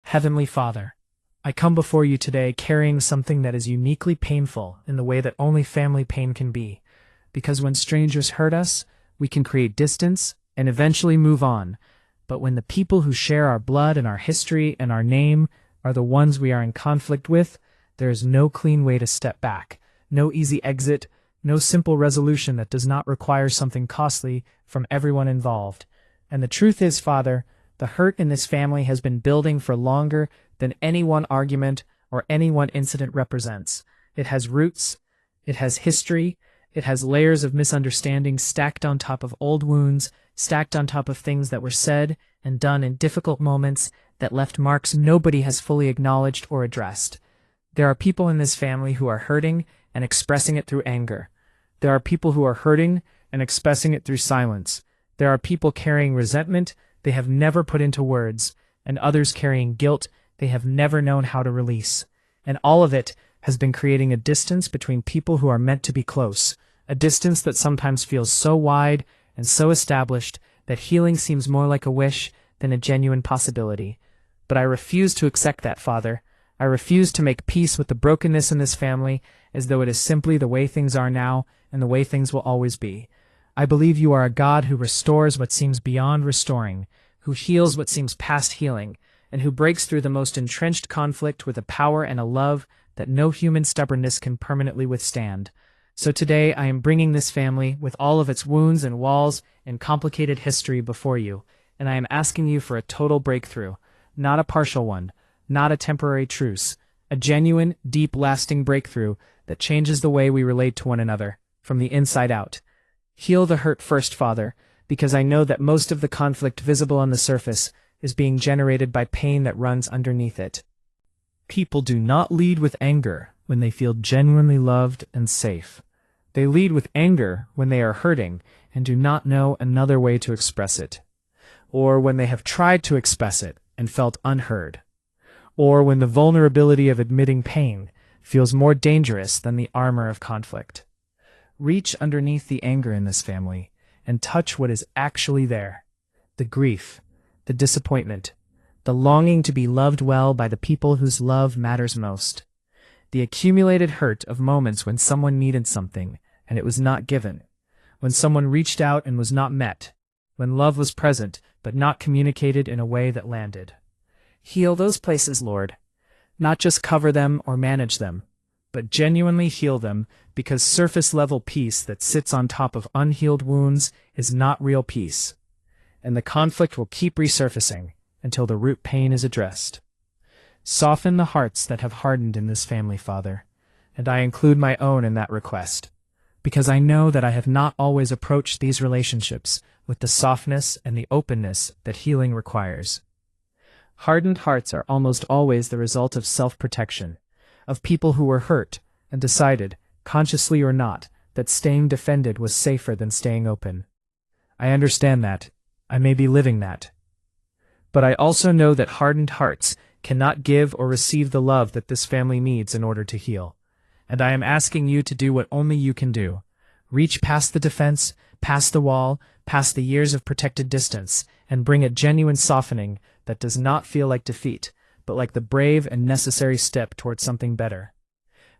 Heavenly Father, I come before you today carrying something that is uniquely painful in the way that only family pain can be, because when strangers hurt us, we can create distance and eventually move on, but when the people who share our blood and our history and our name are the ones we are in conflict with, there is no clean way to step back, no easy exit, no simple resolution that does not require something costly from everyone involved. And the truth is, Father, the hurt in this family has been building for longer than any one argument or any one incident represents. It has roots, it has history, it has layers of misunderstanding stacked on top of old wounds, stacked on top of things that were said and done in difficult moments that left marks nobody has fully acknowledged or addressed. There are people in this family who are hurting and expressing it through anger. There are people who are hurting and expressing it through silence. There are people carrying resentment they have never put into words, and others carrying guilt they have never known how to release. And all of it has been creating a distance between people who are meant to be close, a distance that sometimes feels so wide and so established that healing seems more like a wish than a genuine possibility. But I refuse to accept that, Father. I refuse to make peace with the brokenness in this family as though it is simply the way things are now and the way things will always be. I believe you are a God who restores what seems beyond restoring, who heals what seems past healing, and who breaks through the most entrenched conflict with a power and a love that no human stubbornness can permanently withstand. So today I am bringing this family with all of its wounds and walls and complicated history before you, and I am asking you for a total breakthrough, not a partial one, not a temporary truce, a genuine, deep, lasting breakthrough that changes the way we relate to one another, from the inside out. Heal the hurt first, Father, because I know that most of the conflict visible on the surface is being generated by pain that runs underneath it. People do not lead with anger when they feel genuinely loved and safe. They lead with anger when they are hurting and do not know another way to express it, or when they have tried to express it and felt unheard, or when the vulnerability of admitting pain feels more dangerous than the armor of conflict. Reach underneath the anger in this family and touch what is actually there: the grief, the disappointment, the longing to be loved well by the people whose love matters most, the accumulated hurt of moments when someone needed something and it was not given, when someone reached out and was not met, when love was present but not communicated in a way that landed. Heal those places, Lord. Not just cover them or manage them, but genuinely heal them, because surface-level peace that sits on top of unhealed wounds is not real peace, and the conflict will keep resurfacing until the root pain is addressed. Soften the hearts that have hardened in this family, Father, and I include my own in that request, because I know that I have not always approached these relationships with the softness and the openness that healing requires. Hardened hearts are almost always the result of self-protection, of people who were hurt and decided, consciously or not, that staying defended was safer than staying open. I understand that. I may be living that. But I also know that hardened hearts cannot give or receive the love that this family needs in order to heal. And I am asking you to do what only you can do. Reach past the defense, past the wall, past the years of protected distance, and bring a genuine softening that does not feel like defeat, but like the brave and necessary step towards something better.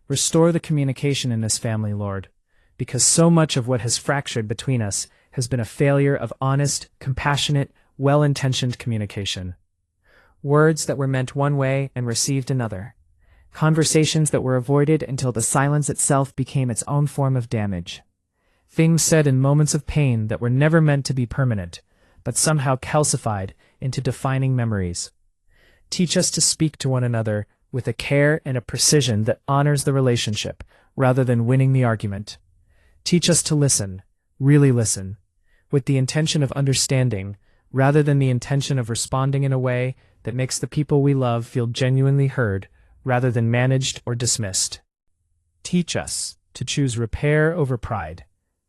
Restore the communication in this family, Lord, because so much of what has fractured between us has been a failure of honest, compassionate, well-intentioned communication. Words that were meant one way and received another. Conversations that were avoided until the silence itself became its own form of damage. Things said in moments of pain that were never meant to be permanent, but somehow calcified into defining memories. Teach us to speak to one another with a care and a precision that honors the relationship, rather than winning the argument. Teach us to listen, really listen, with the intention of understanding, rather than the intention of responding in a way that makes the people we love feel genuinely heard, rather than managed or dismissed. Teach us to choose repair over pride,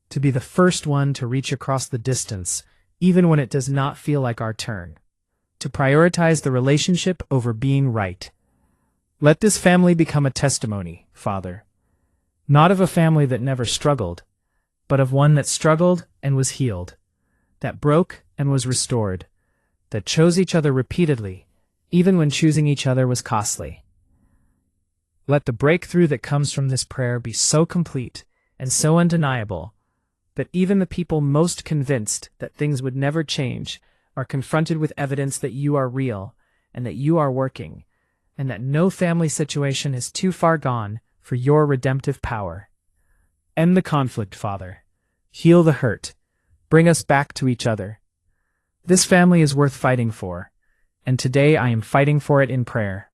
to be the first one to reach across the distance, even when it does not feel like our turn, to prioritize the relationship over being right. Let this family become a testimony, Father, not of a family that never struggled, but of one that struggled and was healed, that broke and was restored, that chose each other repeatedly, even when choosing each other was costly. Let the breakthrough that comes from this prayer be so complete and so undeniable that even the people most convinced that things would never change are confronted with evidence that you are real and that you are working, and that no family situation is too far gone for your redemptive power. End the conflict, Father. Heal the hurt. Bring us back to each other. This family is worth fighting for, and today I am fighting for it in prayer.